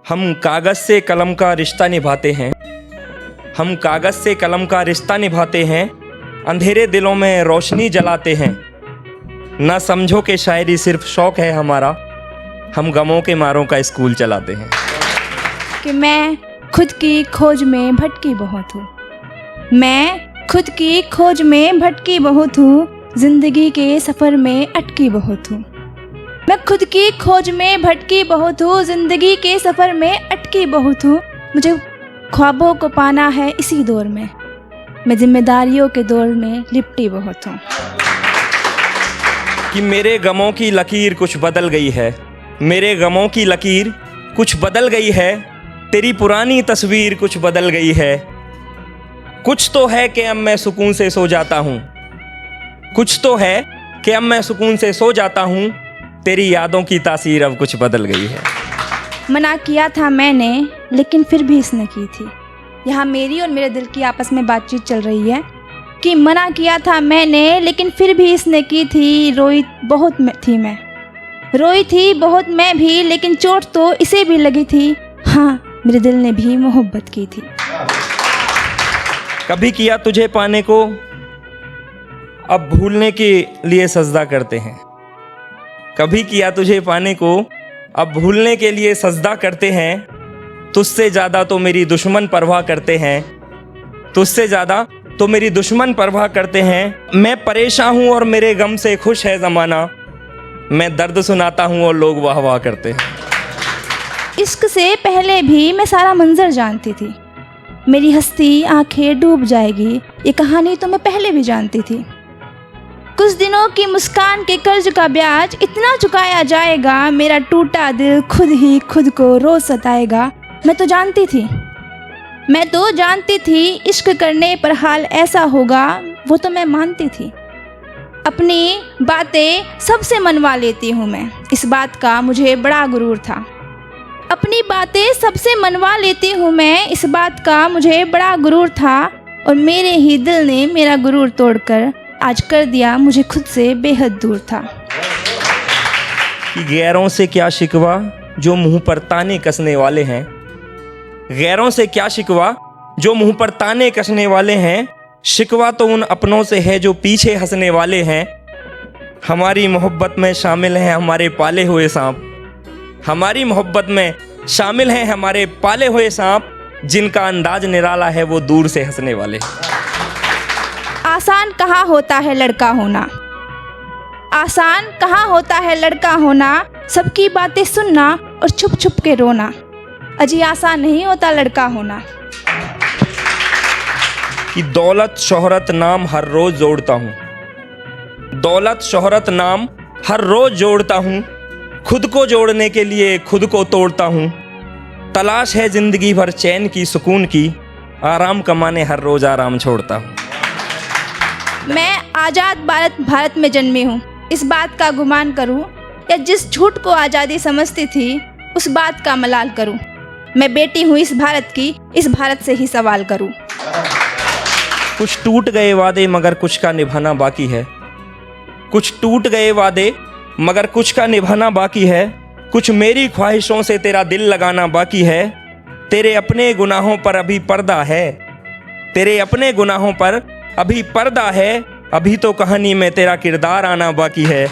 हम कागज़ से कलम का रिश्ता निभाते हैं, हम कागज़ से कलम का रिश्ता निभाते हैं, अंधेरे दिलों में रोशनी जलाते हैं। ना समझो कि शायरी सिर्फ शौक़ है हमारा, हम गमों के मारों का स्कूल चलाते हैं। कि मैं खुद की खोज में भटकी बहुत हूँ, मैं खुद की खोज में भटकी बहुत हूँ, ज़िंदगी के सफ़र में अटकी बहुत हूँ। मैं खुद की खोज में भटकी बहुत हूँ, ज़िंदगी के सफ़र में अटकी बहुत हूँ। मुझे ख्वाबों को पाना है इसी दौर में, मैं जिम्मेदारियों के दौर में लिपटी बहुत हूँ। कि मेरे गमों की लकीर कुछ बदल गई है, मेरे गमों की लकीर कुछ बदल गई है, तेरी पुरानी तस्वीर कुछ बदल गई है। कुछ तो है कि अब मैं सुकून से सो जाता हूँ, कुछ तो है कि अब मैं सुकून से सो जाता हूँ, तेरी यादों की तासीर अब कुछ बदल गई है। मना किया था मैंने लेकिन फिर भी इसने की थी। यहाँ मेरी और मेरे दिल की आपस में बातचीत चल रही है कि मना किया था मैंने लेकिन फिर भी इसने की थी। रोई बहुत थी मैं, रोई थी बहुत मैं भी, लेकिन चोट तो इसे भी लगी थी। हाँ, मेरे दिल ने भी मोहब्बत की थी। कभी किया तुझे पाने को, अब भूलने के लिए सजदा करते हैं। कभी किया तुझे पाने को, अब भूलने के लिए सजदा करते हैं। तुझसे ज़्यादा तो मेरी दुश्मन परवाह करते हैं, तुझसे ज़्यादा तो मेरी दुश्मन परवाह करते हैं। मैं परेशान हूँ और मेरे गम से खुश है ज़माना, मैं दर्द सुनाता हूँ और लोग वाह वाह करते हैं। इश्क से पहले भी मैं सारा मंजर जानती थी, मेरी हस्ती आंखें डूब जाएगी, ये कहानी तो मैं पहले भी जानती थी। कुछ दिनों की मुस्कान के कर्ज का ब्याज इतना चुकाया जाएगा, मेरा टूटा दिल खुद ही खुद को रोज सताएगा। मैं तो जानती थी, मैं तो जानती थी इश्क करने पर हाल ऐसा होगा, वो तो मैं मानती थी। अपनी बातें सबसे मनवा लेती हूँ मैं, इस बात का मुझे बड़ा गुरूर था। अपनी बातें सबसे मनवा लेती हूँ मैं, इस बात का मुझे बड़ा गुरूर था। और मेरे ही दिल ने मेरा गुरूर तोड़कर आज कर दिया मुझे खुद से बेहद दूर था। कि गैरों से क्या शिकवा जो मुंह पर ताने कसने वाले हैं, गैरों से क्या शिकवा जो मुंह पर ताने कसने वाले हैं, शिकवा तो उन अपनों से है जो पीछे हंसने वाले हैं। हमारी मोहब्बत में शामिल हैं हमारे पाले हुए सांप, हमारी मोहब्बत में शामिल हैं हमारे पाले हुए सांप, जिनका अंदाज निराला है वो दूर से हंसने वाले। आसान कहाँ होता है लड़का होना, आसान कहाँ होता है लड़का होना, सबकी बातें सुनना और छुप छुप के रोना। अजी आसान नहीं होता लड़का होना। कि दौलत शोहरत नाम हर रोज जोड़ता हूँ, दौलत शोहरत नाम हर रोज जोड़ता हूँ, खुद को जोड़ने के लिए खुद को तोड़ता हूँ। तलाश है जिंदगी भर चैन की सुकून की, आराम कमाने हर रोज आराम छोड़ता हूँ। मैं आज़ाद भारत में जन्मी हूँ, इस बात का गुमान करूँ या जिस झूठ को आज़ादी समझती थी उस बात का मलाल करूँ। मैं बेटी हूँ इस भारत की, इस भारत से ही सवाल करूँ। कुछ टूट गए वादे मगर कुछ का निभाना बाकी है, कुछ टूट गए वादे मगर कुछ का निभाना बाकी है। कुछ मेरी ख्वाहिशों से तेरा दिल लगाना बाकी है, तेरे अपने गुनाहों पर अभी पर्दा है, तेरे अपने गुनाहों पर अभी पर्दा है। अभी तो कहानी में तेरा किरदार आना बाकी है।